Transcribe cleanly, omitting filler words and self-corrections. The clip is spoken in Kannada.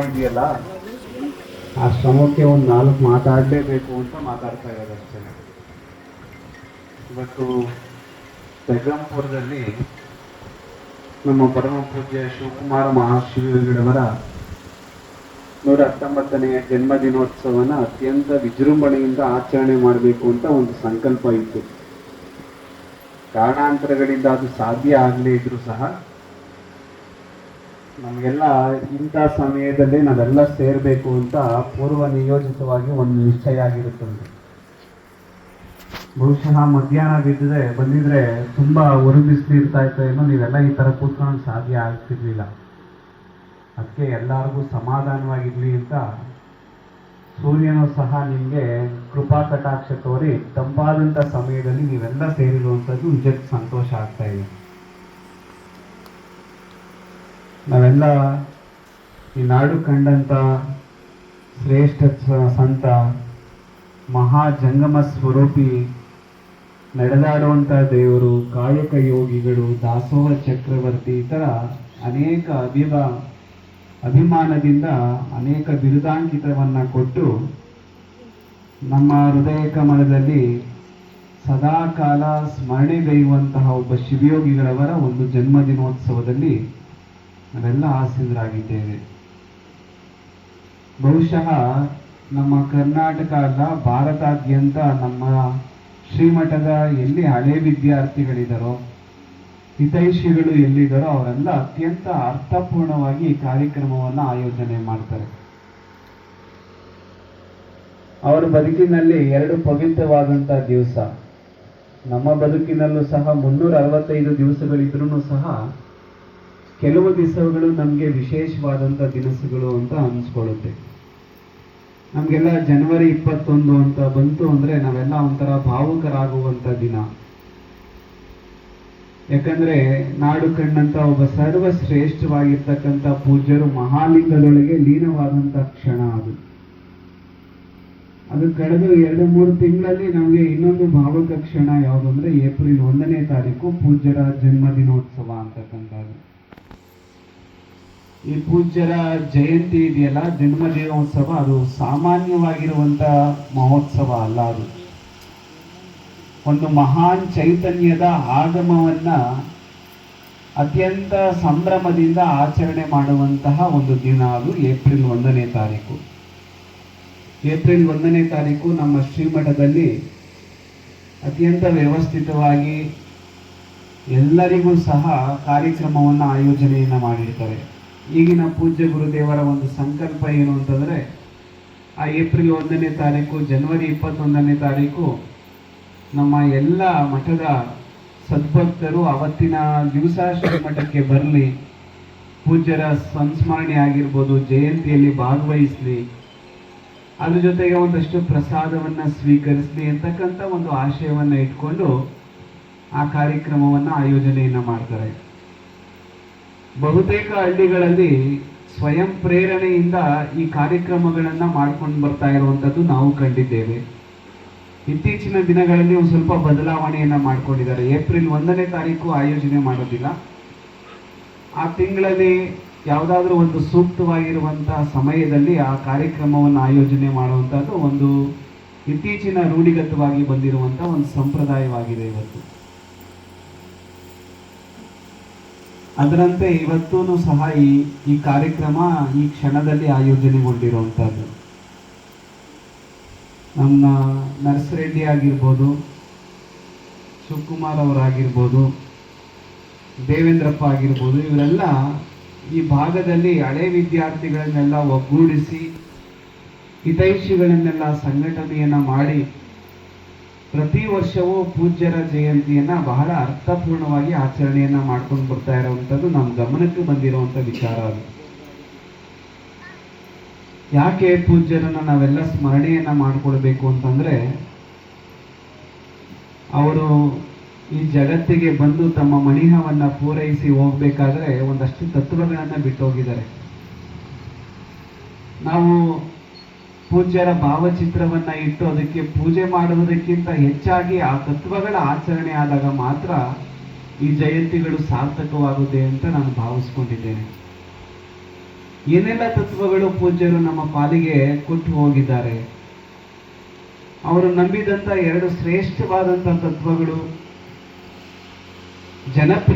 ಇದೆಯಲ್ಲ, ಆ ಶ್ರಮಕ್ಕೆ ಒಂದು 4 ಮಾತಾಡಲೇಬೇಕು ಅಂತ ಮಾತಾಡ್ತಾ ಇರೋದಷ್ಟೇ. ಇವತ್ತು ಬೆಗಂಪುರದಲ್ಲಿ ನಮ್ಮ ಪರಮ ಪೂಜ್ಯ ಶಿವಕುಮಾರ ಮಹಾಶಿವರವರ 119ನೇ ಜನ್ಮದಿನೋತ್ಸವನ ಅತ್ಯಂತ ವಿಜೃಂಭಣೆಯಿಂದ ಆಚರಣೆ ಮಾಡಬೇಕು ಅಂತ ಒಂದು ಸಂಕಲ್ಪ ಇತ್ತು. ಕಾರಣಾಂತರಗಳಿಂದ ಅದು ಸಾಧ್ಯ ಆಗಲೇ ಇದ್ರೂ ಸಹ ನಮಗೆಲ್ಲ ಇಂಥ ಸಮಯದಲ್ಲಿ ನಾವೆಲ್ಲ ಸೇರಬೇಕು ಅಂತ ಪೂರ್ವ ನಿಯೋಜಿತವಾಗಿ ಒಂದು ನಿಶ್ಚಯ ಆಗಿರುತ್ತದೆ. ಬಹುಶಃ ಮಧ್ಯಾಹ್ನ ಬಂದಿದ್ರೆ ತುಂಬಾ ಬಿಸಿಲಿರ್ತಾ ಇತ್ತು ಏನೋ, ನೀವೆಲ್ಲ ಈ ತರ ಕೂತ್ಕೊಳ್ಳೋಕೆ ಸಾಧ್ಯ ಆಗ್ತಿರ್ಲಿಲ್ಲ. ಅದಕ್ಕೆ ಎಲ್ಲರಿಗೂ ಸಮಾಧಾನವಾಗಿರ್ಲಿ ಅಂತ ಸೂರ್ಯನು ಸಹ ನಿಮಗೆ ಕೃಪಾ ಕಟಾಕ್ಷ ತೋರಿ ತಂಪಾದಂಥ ಸಮಯದಲ್ಲಿ ನೀವೆಲ್ಲ ಸೇರಿರುವಂಥದ್ದು ನಿಜಕ್ಕೆ ಸಂತೋಷ ಆಗ್ತಾ ಇದೆ. ನಾವೆಲ್ಲ ಈ ನಾಡು ಕಂಡಂಥ ಶ್ರೇಷ್ಠ ಸಂತ, ಮಹಾ ಜಂಗಮ ಸ್ವರೂಪಿ, ನಡೆದಾಡುವಂಥ ದೇವರು, ಕಾಯಕ ಯೋಗಿಗಳು, ದಾಸೋಹ ಚಕ್ರವರ್ತಿ, ಈ ಥರ ಅನೇಕ ಅಭಿಮಾನದಿಂದ ಅನೇಕ ಬಿರುದಾಂಕಿತವನ್ನು ಕೊಟ್ಟು ನಮ್ಮ ಹೃದಯ ಕಮಲದಲ್ಲಿ ಸದಾಕಾಲ ಸ್ಮರಣೆಗೈಯುವಂತಹ ಒಬ್ಬ ಶಿವಯೋಗಿಗಳವರ ಒಂದು ಜನ್ಮದಿನೋತ್ಸವದಲ್ಲಿ ನಾವೆಲ್ಲ ಆಸೀನರಾಗಿದ್ದೇವೆ. ಬಹುಶಃ ನಮ್ಮ ಕರ್ನಾಟಕ ಅಲ್ಲ, ಭಾರತಾದ್ಯಂತ ನಮ್ಮ ಶ್ರೀಮಠದ ಎಲ್ಲಿ ಹಳೆ ವಿದ್ಯಾರ್ಥಿಗಳಿದ್ದಾರೋ, ಹಿತೈಷಿಗಳು ಎಲ್ಲಿದ್ದಾರೋ ಅವರೆಲ್ಲ ಅತ್ಯಂತ ಅರ್ಥಪೂರ್ಣವಾಗಿ ಈ ಕಾರ್ಯಕ್ರಮವನ್ನು ಆಯೋಜನೆ ಮಾಡ್ತಾರೆ. ಅವರ ಬದುಕಿನಲ್ಲಿ 2 ಪವಿತ್ರವಾದಂಥ ದಿವಸ, ನಮ್ಮ ಬದುಕಿನಲ್ಲೂ ಸಹ 365 ದಿವಸಗಳಿದ್ರೂ ಸಹ ಕೆಲವು ದಿವಸಗಳು ನಮಗೆ ವಿಶೇಷವಾದಂಥ ದಿನಸುಗಳು ಅಂತ ಅನಿಸ್ಕೊಳ್ಳುತ್ತೆ. ನಮಗೆಲ್ಲ ಜನವರಿ 21 ಅಂತ ಬಂತು ಅಂದರೆ ನಾವೆಲ್ಲ ಒಂಥರ ಭಾವುಕರಾಗುವಂಥ ದಿನ. ಯಾಕಂದ್ರೆ ನಾಡು ಕಂಡಂತ ಒಬ್ಬ ಸರ್ವಶ್ರೇಷ್ಠವಾಗಿರ್ತಕ್ಕಂಥ ಪೂಜ್ಯರು ಮಹಾಲಿಂಗದೊಳಗೆ ಲೀನವಾದಂಥ ಕ್ಷಣ ಅದು ಕಳೆದ 2-3 ತಿಂಗಳಲ್ಲಿ ನಮಗೆ ಇನ್ನೊಂದು ಭಾವುಕ ಕ್ಷಣ ಯಾವುದು ಅಂದ್ರೆ ಏಪ್ರಿಲ್ 1ನೇ ತಾರೀಕು ಪೂಜ್ಯರ ಜನ್ಮದಿನೋತ್ಸವ ಅಂತಕ್ಕಂಥದ್ದು. ಈ ಪೂಜ್ಯರ ಜಯಂತಿ ಇದೆಯಲ್ಲ, ಜನ್ಮದಿನೋತ್ಸವ, ಅದು ಸಾಮಾನ್ಯವಾಗಿರುವಂತ ಮಹೋತ್ಸವ ಅಲ್ಲ. ಅದು ಒಂದು ಮಹಾನ್ ಚೈತನ್ಯದ ಆಗಮವನ್ನ ಅತ್ಯಂತ ಸಂಭ್ರಮದಿಂದ ಆಚರಣೆ ಮಾಡುವಂತಹ ಒಂದು ದಿನ. ಅದು ಏಪ್ರಿಲ್ 1ನೇ ತಾರೀಕು. ಏಪ್ರಿಲ್ 1ನೇ ತಾರೀಕು ನಮ್ಮ ಶ್ರೀಮಠದಲ್ಲಿ ಅತ್ಯಂತ ವ್ಯವಸ್ಥಿತವಾಗಿ ಎಲ್ಲರಿಗೂ ಸಹ ಕಾರ್ಯಕ್ರಮವನ್ನು ಆಯೋಜನೆಯನ್ನು ಮಾಡಿರ್ತಾರೆ. ಈಗಿನ ಪೂಜ್ಯ ಗುರುದೇವರ ಒಂದು ಸಂಕಲ್ಪ ಏನು ಅಂತಂದರೆ, ಆ ಏಪ್ರಿಲ್ 1ನೇ ತಾರೀಕು, ಜನವರಿ 21ನೇ ತಾರೀಕು ನಮ್ಮ ಎಲ್ಲ ಮಠದ ಸದ್ಭಕ್ತರು ಅವತ್ತಿನ ದಿವಸ ಶ್ರೀಮಠಕ್ಕೆ ಬರಲಿ, ಪೂಜ್ಯರ ಸಂಸ್ಮರಣೆ ಆಗಿರ್ಬೋದು, ಜಯಂತಿಯಲ್ಲಿ ಭಾಗವಹಿಸಲಿ, ಅದ್ರ ಜೊತೆಗೆ ಒಂದಷ್ಟು ಪ್ರಸಾದವನ್ನು ಸ್ವೀಕರಿಸಲಿ ಅಂತಕ್ಕಂಥ ಒಂದು ಆಶಯವನ್ನು ಇಟ್ಕೊಂಡು ಆ ಕಾರ್ಯಕ್ರಮವನ್ನು ಆಯೋಜನೆಯನ್ನು ಮಾಡ್ತಾರೆ. ಬಹುತೇಕ ಹಳ್ಳಿಗಳಲ್ಲಿ ಸ್ವಯಂ ಪ್ರೇರಣೆಯಿಂದ ಈ ಕಾರ್ಯಕ್ರಮಗಳನ್ನು ಮಾಡ್ಕೊಂಡು ಬರ್ತಾ ಇರುವಂಥದ್ದು ನಾವು ಕಂಡಿದ್ದೇವೆ. ಇತ್ತೀಚಿನ ದಿನಗಳಲ್ಲಿ ಒಂದು ಸ್ವಲ್ಪ ಬದಲಾವಣೆಯನ್ನು ಮಾಡ್ಕೊಂಡಿದ್ದಾರೆ. ಏಪ್ರಿಲ್ 1ನೇ ತಾರೀಕು ಆಯೋಜನೆ ಮಾಡೋದಿಲ್ಲ, ಆ ತಿಂಗಳಲ್ಲಿ ಯಾವುದಾದ್ರೂ ಒಂದು ಸೂಕ್ತವಾಗಿರುವಂತಹ ಸಮಯದಲ್ಲಿ ಆ ಕಾರ್ಯಕ್ರಮವನ್ನು ಆಯೋಜನೆ ಮಾಡುವಂಥದ್ದು ಒಂದು ಇತ್ತೀಚಿನ ರೂಢಿಗತವಾಗಿ ಬಂದಿರುವಂಥ ಒಂದು ಸಂಪ್ರದಾಯವಾಗಿದೆ ಇವತ್ತು. ಅದರಂತೆ ಇವತ್ತೂ ಸಹ ಈ ಕಾರ್ಯಕ್ರಮ ಈ ಕ್ಷಣದಲ್ಲಿ ಆಯೋಜನೆಗೊಂಡಿರುವಂಥದ್ದು. ನಮ್ಮ ನರ್ಸರೆಡ್ಡಿ ಆಗಿರ್ಬೋದು, ಶಿವಕುಮಾರ್ ಅವರಾಗಿರ್ಬೋದು, ದೇವೇಂದ್ರಪ್ಪ ಆಗಿರ್ಬೋದು, ಇವರೆಲ್ಲ ಈ ಭಾಗದಲ್ಲಿ ಹಳೆ ವಿದ್ಯಾರ್ಥಿಗಳನ್ನೆಲ್ಲ ಒಗ್ಗೂಡಿಸಿ ಹಿತೈಷಿಗಳನ್ನೆಲ್ಲ ಸಂಘಟನೆಯನ್ನು ಮಾಡಿ ಪ್ರತಿ ವರ್ಷವೂ ಪೂಜ್ಯರ ಜಯಂತಿಯನ್ನು ಬಹಳ ಅರ್ಥಪೂರ್ಣವಾಗಿ ಆಚರಣೆಯನ್ನು ಮಾಡ್ಕೊಂಡು ಬರ್ತಾ ಇರುವಂಥದ್ದು ನಮ್ಮ ಗಮನಕ್ಕೆ ಬಂದಿರುವಂಥ ವಿಚಾರ. ಅದು ಯಾಕೆ ಪೂಜ್ಯರನ್ನು ನಾವೆಲ್ಲ ಸ್ಮರಣೆಯನ್ನು ಮಾಡಿಕೊಳ್ಬೇಕು ಅಂತಂದರೆ, ಅವರು ಈ ಜಗತ್ತಿಗೆ ಬಂದು ತಮ್ಮ ಮಣಿಹವನ್ನು ಪೂರೈಸಿ ಹೋಗ್ಬೇಕಾದ್ರೆ ಒಂದಷ್ಟು ತತ್ವಗಳನ್ನು ಬಿಟ್ಟು ಹೋಗಿದ್ದಾರೆ. ನಾವು ಪೂಜ್ಯರ ಭಾವಚಿತ್ರವನ್ನು ಇಟ್ಟು ಅದಕ್ಕೆ ಪೂಜೆ ಮಾಡುವುದಕ್ಕಿಂತ ಹೆಚ್ಚಾಗಿ ಆ ತತ್ವಗಳ ಆಚರಣೆ ಆದಾಗ ಮಾತ್ರ ಈ ಜಯಂತಿಗಳು ಸಾರ್ಥಕವಾಗುತ್ತೆ ಅಂತ ನಾನು ಭಾವಿಸ್ಕೊಂಡಿದ್ದೇನೆ. ಏನೆಲ್ಲ ತತ್ವಗಳು ಪೂಜ್ಯರು ನಮ್ಮ ಪಾಲಿಗೆ ಕೊಟ್ಟು ಹೋಗಿದ್ದಾರೆ. ಅವರು ನಂಬಿದಂತ ಎರಡು ಶ್ರೇಷ್ಠವಾದಂತಹ ತತ್ವಗಳು ಜನಪ್ರಿಯ